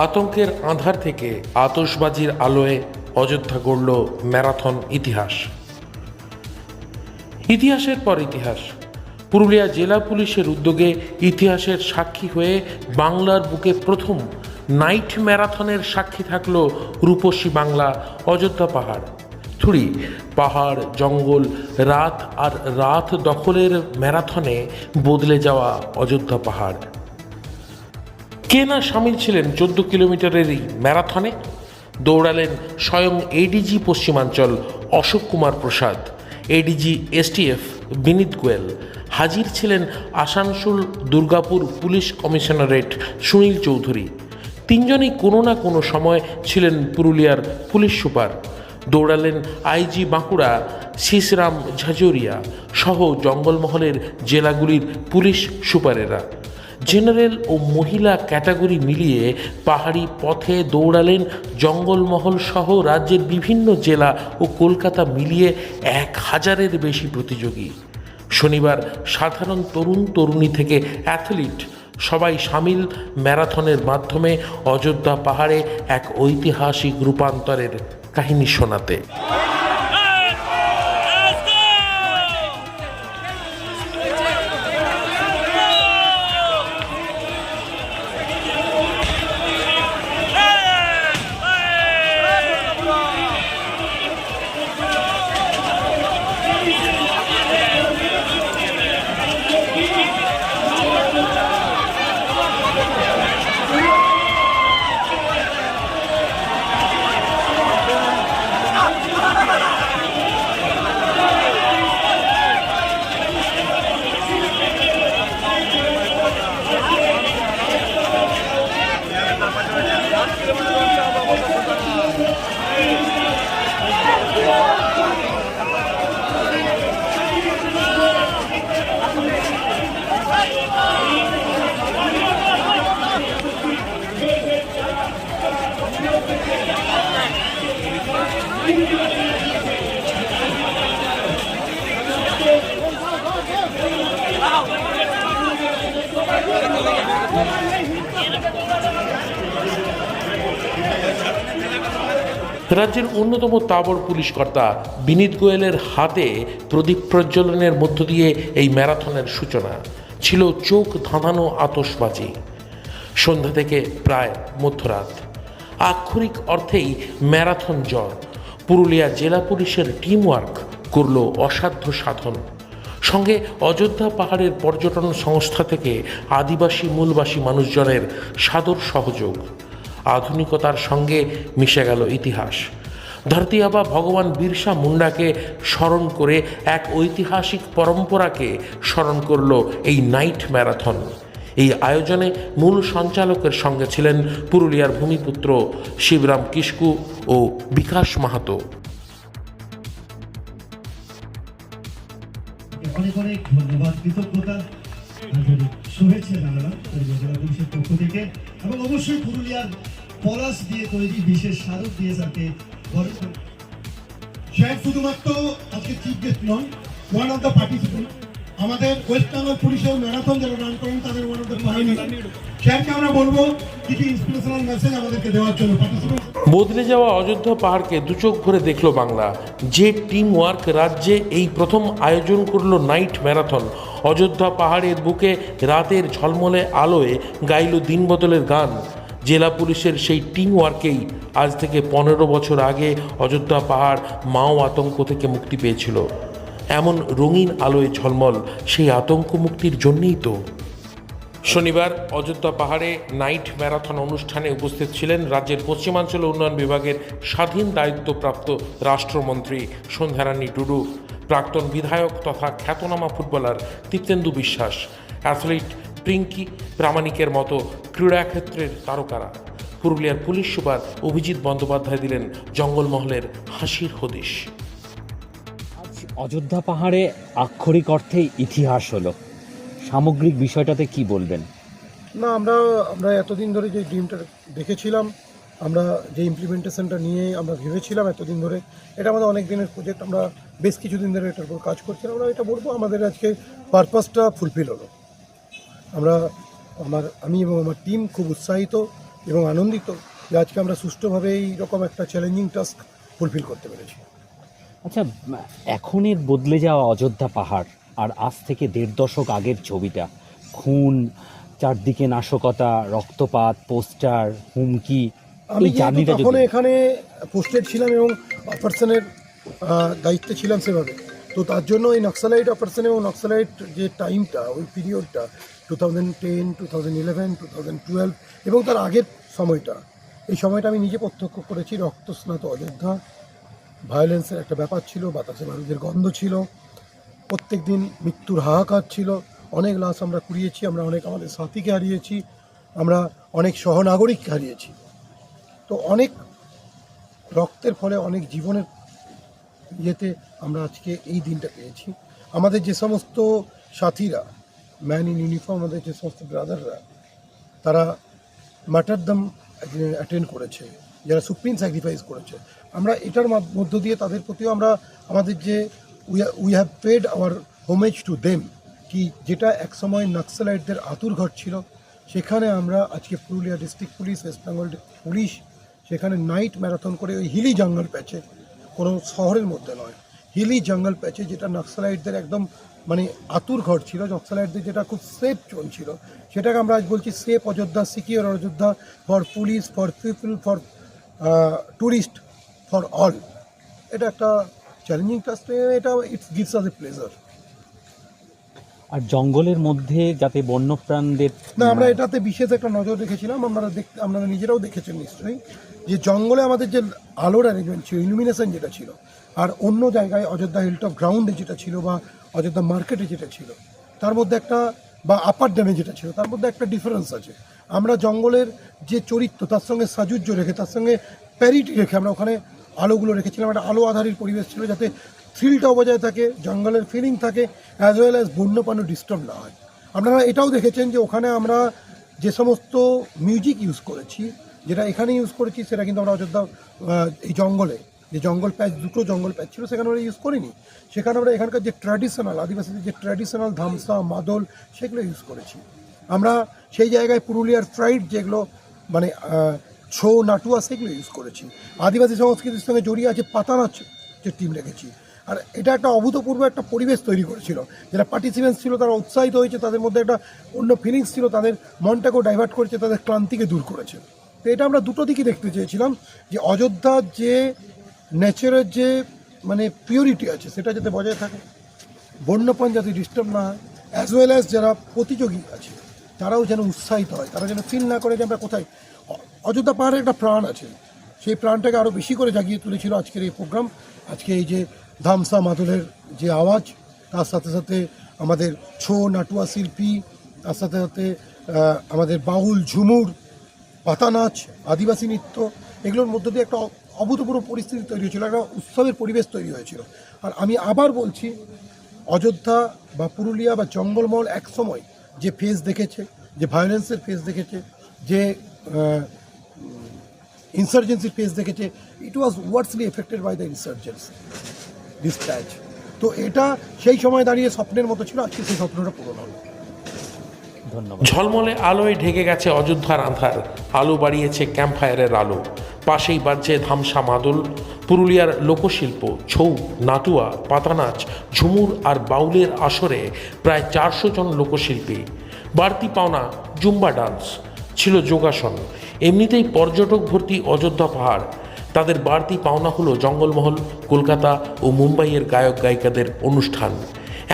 আতঙ্কের আঁধার থেকে আতশবাজির আলোয় অযোধ্যা গড়ল ম্যারাথন ইতিহাস। ইতিহাসের পর ইতিহাস। পুরুলিয়া জেলা পুলিশের উদ্যোগে ইতিহাসের সাক্ষী হয়ে বাংলার বুকে প্রথম নাইট ম্যারাথনের সাক্ষী থাকল রূপসী বাংলা অযোধ্যা পাহাড়। থুড়ি পাহাড় জঙ্গল রাত আর রাত দখলের ম্যারাথনে বদলে যাওয়া অযোধ্যা পাহাড়। কে না সামিল ছিলেন 14 কিলোমিটারের এই ম্যারাথনে? দৌড়ালেন স্বয়ং এডিজি পশ্চিমাঞ্চল অশোক কুমার প্রসাদ, এডিজি এসটিএফ বিনীত গোয়েল, হাজির ছিলেন আসানসোল দুর্গাপুর পুলিশ কমিশনারেট সুনীল চৌধুরী। তিনজনই কোনো না কোনো সময় ছিলেন পুরুলিয়ার পুলিশ সুপার। দৌড়ালেন আইজি বাঁকুড়া শিশরাম ঝাজরিয়া সহ জঙ্গলমহলের জেলাগুলির পুলিশ সুপারেরা। জেনারেল ও মহিলা ক্যাটাগরি মিলিয়ে পাহাড়ি পথে দৌড়ালেন জঙ্গলমহল সহ রাজ্যের বিভিন্ন জেলা ও কলকাতা মিলিয়ে 1000-এর বেশি প্রতিযোগী। শনিবার সাধারণ তরুণ তরুণী থেকে অ্যাথলিট সবাই সামিল ম্যারাথনের মাধ্যমে অযোধ্যা পাহাড়ে এক ঐতিহাসিক রূপান্তরের কাহিনী শোনাতে। রাজ্যের অন্যতম তাবড় পুলিশ কর্তা বিনীত গোয়েলের হাতে প্রদীপ প্রজ্বলনের মধ্য দিয়ে এই ম্যারাথনের সূচনা। ছিল চোখ ধাঁধানো আতশবাজি। সন্ধ্যা থেকে প্রায় মধ্যরাত। আক্ষরিক অর্থেই ম্যারাথন জ্বর। পুরুলিয়া জেলা পুলিশের টিম ওয়ার্ক করল অসাধ্য সাধন। সঙ্গে অযোধ্যা পাহাড়ের পর্যটন সংস্থা থেকে আদিবাসী মূলবাসী মানুষজনের সাদর সহযোগ। আধুনিকতার সঙ্গে মিশে গেল ইতিহাস। ধরতি আবা ভগবান বিরসা মুন্ডাকে স্মরণ করে এক ঐতিহাসিক পরম্পরাকে স্মরণ করল এই নাইট ম্যারাথন। এই আয়োজনে মূল সঞ্চালকের সঙ্গে ছিলেন পুরুলিয়ার ভূমিপুত্র শিবরাম কিস্কু ও বিকাশ মাহাতো। অনেক অনেক ধন্যবাদ, কৃতজ্ঞতা, শুভেচ্ছা জানালাম জেলা পুলিশের পক্ষ থেকে এবং অবশ্যই পুরুলিয়ার পলাশ দিয়ে তৈরি বিশেষ স্মারক দিয়ে তাকে শুধুমাত্র আজকে chief guest non, one of the participant. আমাদের ওয়েস্ট বেঙ্গল পুলিশের ম্যারাথন যারা রান করেন তাদের ওয়ান অফ দ্য স্যারকে আমরা বলবো কিছু ইন্সপিরেশনাল মেসেজ আমাদেরকে দেওয়ার জন্য। বদলে যাওয়া অযোধ্যা পাহাড়কে দুচোখ ভরে দেখল বাংলা। যে টিম ওয়ার্ক রাজ্যে এই প্রথম আয়োজন করল নাইট ম্যারাথন। অযোধ্যা পাহাড়ের বুকে রাতের ঝলমলে আলোয় গাইল দিনবদলের গান। জেলা পুলিশের সেই টিম ওয়ার্কেই আজ থেকে 15 বছর আগে অযোধ্যা পাহাড় মাও আতঙ্ক থেকে মুক্তি পেয়েছিল। এমন রঙিন আলোয় ঝলমল সেই আতঙ্ক মুক্তির জন্যেই তো শনিবার অযোধ্যা পাহাড়ে নাইট ম্যারাথন অনুষ্ঠানে উপস্থিত ছিলেন রাজ্যের পশ্চিমাঞ্চল উন্নয়ন বিভাগের স্বাধীন দায়িত্বপ্রাপ্ত রাষ্ট্রমন্ত্রী সন্ধ্যারানী টুডু, প্রাক্তন বিধায়ক তথা খ্যাতনামা ফুটবলার দীপ্তেন্দু বিশ্বাস, অ্যাথলিট পিঙ্কি প্রামাণিকের মতো ক্রীড়াক্ষেত্রের তারকারা। পুরুলিয়ার পুলিশ সুপার অভিজিৎ বন্দ্যোপাধ্যায় দিলেন জঙ্গলমহলের হাসির হদিশ। অযোধ্যা পাহাড়ে আক্ষরিক অর্থে ইতিহাস হলো, সামগ্রিক বিষয়টাতে কি বলবেন? না, আমরা এতদিন ধরে যে ড্রিমটা দেখেছিলাম, আমরা যে ইমপ্লিমেন্টেশনটা নিয়ে আমরা ভেবেছিলাম এতদিন ধরে, এটা আমাদের অনেক দিনের প্রজেক্ট। আমরা বেশ কিছুদিন ধরে এটার উপর কাজ করছিলাম। আমরা এটা বলবো আমাদের আজকে পারপাসটা ফুলফিল হলো। আমি এবং আমার টিম খুব উৎসাহিত এবং আনন্দিত যে আজকে আমরা সুষ্ঠুভাবে এইরকম একটা চ্যালেঞ্জিং টাস্ক ফুলফিল করতে পেরেছি। আচ্ছা, এখনের বদলে যাওয়া অযোধ্যা পাহাড় আর আজ থেকে ১.৫ দশক আগের ছবিটা, খুন, চারদিকে নাশকতা, রক্তপাত, পোস্টার, হুমকি, আমি এই যেহেতু জার্নিটা তখন যদি এখানে পোস্টেড ছিলাম এবং অপারেশনের দায়িত্বে ছিলাম সেভাবে, তো তার জন্য এই নক্সালাইট অপারেশন এবং নক্সালাইট যে টাইমটা, ওই পিরিয়ডটা 2010, 2011, 2012 এবং তার আগের সময়টা, এই সময়টা আমি নিজে প্রত্যক্ষ করেছি। রক্তস্নাত অযোধ্যা, ভায়োলেন্সের একটা ব্যাপার ছিল, বাতাসে বারুদের গন্ধ ছিল, প্রত্যেক দিন মৃত্যুর হাহাকার ছিল, অনেক লাশ আমরা কুড়িয়েছি, আমরা অনেক আমাদের সাথীকে হারিয়েছি, আমরা অনেক সহনাগরিককে হারিয়েছি। তো অনেক রক্তের ফলে অনেক জীবনের ইয়েতে আমরা আজকে এই দিনটা পেয়েছি। আমাদের যে সমস্ত সাথীরা, ম্যান ইন ইউনিফর্ম, আমাদের যে সমস্ত ব্রাদাররা, তারা মার্টারডম অ্যাটেন্ড করেছে, যারা সুপ্রিম স্যাক্রিফাইস করেছে, আমরা এটার মধ্য দিয়ে তাদের প্রতিও আমরা আমাদের যে we have paid our homage to them, কি যেটা একসময় নাক্সালাইটদের আতুরঘর ছিল, সেখানে আমরা আজকে Purulia district police, West Bengal police সেখানে নাইট ম্যারাথন করে ওই হিলি জঙ্গল প্যাচে, কোনো শহরের মধ্যে নয়, হিলি জঙ্গল প্যাচে, যেটা নাক্সালাইটদের একদম মানে আতুর ঘর ছিল, নক্সালাইটদের যেটা খুব সেফ জোন ছিল, সেটাকে আমরা আজ বলছি safe Ayodhya, secure Ayodhya, for police, for people, for tourist, for all. এটা একটা চ্যালেঞ্জিং টাস্ক, এটা it's gives us a pleasure. আর জঙ্গলের মধ্যে যাতে বন্যপ্রাণদের না, আমরা এটাতে বিশেষ একটা নজর রেখেছিলাম। আপনারা নিজেরাও দেখেছেন নিশ্চয়ই যে জঙ্গলে আমাদের যে আলোর অ্যারেঞ্জমেন্ট ছিল, ইলুমিনেশন যেটা ছিল, আর অন্য জায়গায় অযোধ্যা হিলটপ গ্রাউন্ডে যেটা ছিল বা অযোধ্যা মার্কেটে যেটা ছিল, তার মধ্যে একটা, বা আপার ড্যামে যেটা ছিল, তার মধ্যে একটা ডিফারেন্স আছে। আমরা জঙ্গলের যে চরিত্র, তার সঙ্গে সাজুজ্য রেখে, তার সঙ্গে প্যারিটি রেখে আমরা ওখানে আলোগুলো রেখেছিলাম। একটা আলো আধারিত পরিবেশ ছিল, যাতে থ্রিলটাও বজায় থাকে, জঙ্গলের ফিলিং থাকে, অ্যাজ ওয়েল অ্যাজ বন্যপ্রাণী ডিস্টার্ব না হয়। আপনারা এটাও দেখেছেন যে ওখানে আমরা যে সমস্ত মিউজিক ইউজ করেছি, যেটা এখানে ইউজ করেছি, সেটা কিন্তু আমরা অযোধ্যা এই জঙ্গলে যে জঙ্গল প্যাচ, দুটো জঙ্গল প্যাচ ছিল, সেখানে আমরা ইউজ করিনি। সেখানে আমরা এখানকার যে ট্র্যাডিশনাল আদিবাসীদের যে ট্র্যাডিশনাল ধামসা, মাদল, সেগুলো ইউজ করেছি। আমরা সেই জায়গায় পুরুলিয়ার ফ্রাইড যেগুলো মানে ছৌ, নাটুয়া, সেগুলো ইউজ করেছি। আদিবাসী সংস্কৃতির সঙ্গে জড়িয়ে আছে পাতা নাচ যে টিম রেখেছি। আর এটা একটা অভূতপূর্ব একটা পরিবেশ তৈরি করেছিল। যারা পার্টিসিপেন্টস ছিল তারা উৎসাহিত হয়েছে, তাদের মধ্যে একটা অন্য ফিলিংস ছিল, তাদের মনটাকেও ডাইভার্ট করেছে, তাদের ক্লান্তিকে দূর করেছে। তো এটা আমরা দুটো দিকই দেখতে চেয়েছিলাম, যে অযোধ্যার যে নেচারের যে মানে পিওরিটি আছে, সেটা যাতে বজায় থাকে, বন্যপ্রাণ যাতে ডিস্টার্ব না হয়, অ্যাজ ওয়েল অ্যাজ যারা প্রতিযোগী আছে তারাও যেন উৎসাহিত হয়, তারা যেন ফিল না করে যে আমরা কোথায়। অযোধ্যা পাহাড়ের একটা প্রাণ আছে, সেই প্রাণটাকে আরও বেশি করে জাগিয়ে তুলেছিল আজকের এই প্রোগ্রাম। আজকে এই যে ধামসা মাদলের যে আওয়াজ, তার সাথে সাথে আমাদের ছৌ, নাটুয়া শিল্পী, তার সাথে সাথে আমাদের বাউল, ঝুমুর, পাতা নাচ, আদিবাসী নৃত্য, এগুলোর মধ্য দিয়ে একটা অভূতপূর্ব পরিস্থিতি তৈরি হয়েছিল, একটা উৎসবের পরিবেশ তৈরি হয়েছিল। আর আমি আবার বলছি, অযোধ্যা বা পুরুলিয়া বা জঙ্গলমহল এক সময় যে ফেস দেখেছে, যে ভায়োলেন্সের ফেস দেখেছে, যে ইনসার্জেন্সির ফেস দেখেছে, it was worstly affected by the insurgency this patch. তো এটা সেই সময় দাঁড়িয়ে স্বপ্নের মতো ছিল, আজকে সেই স্বপ্নটা পূরণ হলো। ধন্যবাদ। ঝলমলে আলোয় ঢেকে গেছে অযোধ্যার আঁধার, আলো বাড়িয়েছে ক্যাম্পফায়ারের আলো, পাশেই বাজছে ধামসা মাদল, পুরুলিয়ার লোকশিল্প, ছৌ, নাটুয়া, পাতানাচ, ঝুমুর আর বাউলের আসরে প্রায় 400 জন লোকশিল্পী। বাড়তি পাওনা জুম্বা ডান্স, ছিল যোগাসন। এমনিতেই পর্যটক ভর্তি অযোধ্যা পাহাড়, তাদের বাড়তি পাওনা হলো জঙ্গলমহল, কলকাতা ও মুম্বাইয়ের গায়ক গায়িকাদের অনুষ্ঠান।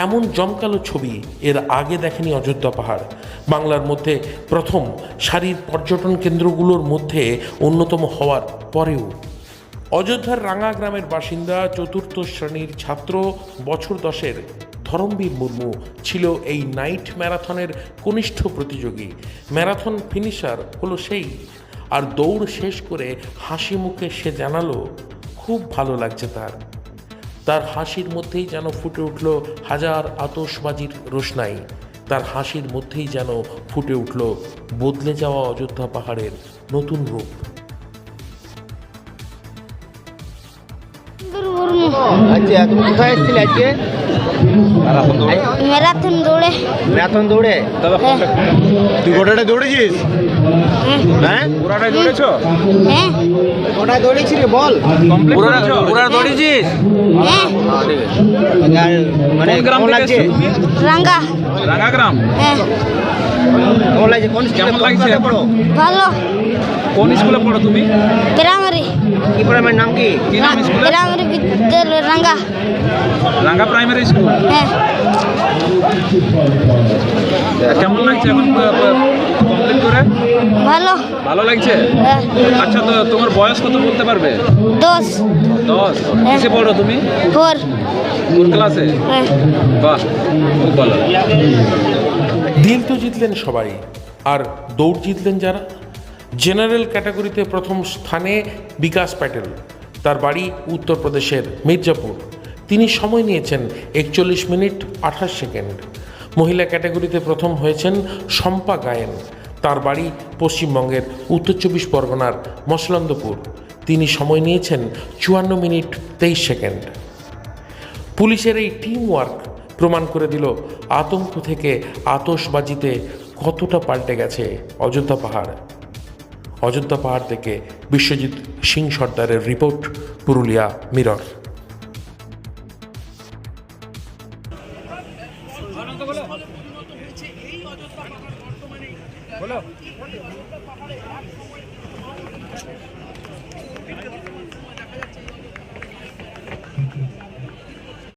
এমন জমকালো ছবি এর আগে দেখেনি অযোধ্যা পাহাড়। বাংলার মধ্যে প্রথম সারির পর্যটন কেন্দ্রগুলোর মধ্যে অন্যতম হওয়ার পরেও অযোধ্যার রাঙা গ্রামের বাসিন্দা, 4র্থ শ্রেণীর ছাত্র, বছর 10-এর ধরমবীর মুর্মু ছিল এই নাইট ম্যারাথনের কনিষ্ঠ প্রতিযোগী। ম্যারাথন ফিনিশার হলো সেই, আর দৌড় শেষ করে হাসি মুখে সে জানালো খুব ভালো লাগছে তার হাসির মধ্যেই যেন ফুটে উঠল হাজার আতশবাজির রোশনাই, তার হাসির মধ্যেই যেন ফুটে উঠল বদলে যাওয়া অযোধ্যা পাহাড়ের নতুন রূপ। আচ্ছা, তুমি কোথায় এসেছিলে আজকে? ম্যারাথন দৌড়ে। ম্যারাথন দৌড়ে? হ্যাঁ। তুই গোটাটা দৌড়েছিস? হ্যাঁ, পুরাটাই দৌড়েছো? হ্যাঁ। গোটায় দৌড়েছি রে, বল। পুরা দৌড়েছিস? হ্যাঁ। আর মানে কেমন লাগছে? রাঙ্গা। রাঙা গ্রাম? হ্যাঁ। কেমন লাগছে? কোন কেমন লাগছে? পড়ো। ভালো। কোন স্কুলে পড়ো তুমি? প্রাইমারি। কি প্রাইমারি, নাম কি? প্রাইমারি বিদ্যালয় রাঙ্গা। রাঙ্গা প্রাইমারি স্কুল। হ্যাঁ। কেমন লাগছে এখন কমপ্লিট করে? ভালো। ভালো লাগছে? হ্যাঁ। আচ্ছা, তো তোমার বয়স কত বলতে পারবে? 10। 10? কিসে পড়ো তুমি? 4। কোন ক্লাসে? হ্যাঁ। বাহ, খুব ভালো। দিল তো জিতলেন সবাই, আর দৌড় জিতলেন যারা। জেনারেল ক্যাটাগরিতে প্রথম স্থানে বিকাশ প্যাটেল, তার বাড়ি উত্তরপ্রদেশের মির্জাপুর। তিনি সময় নিয়েছেন 41 মিনিট 28 সেকেন্ড। মহিলা ক্যাটাগরিতে প্রথম হয়েছেন শম্পা গায়েন, তার বাড়ি পশ্চিমবঙ্গের উত্তর 24 পরগনার মসলন্দপুর। তিনি সময় নিয়েছেন 54 মিনিট 23 সেকেন্ড। পুলিশের এই টিম ওয়ার্ক প্রমাণ করে দিল আতঙ্ক থেকে আতশবাজিতে কতটা পাল্টে গেছে অযোধ্যা পাহাড়। অযোধ্যা পাহাড় থেকে বিশ্বজিৎ সিং সর্দারের রিপোর্ট, পুরুলিয়া মিরর।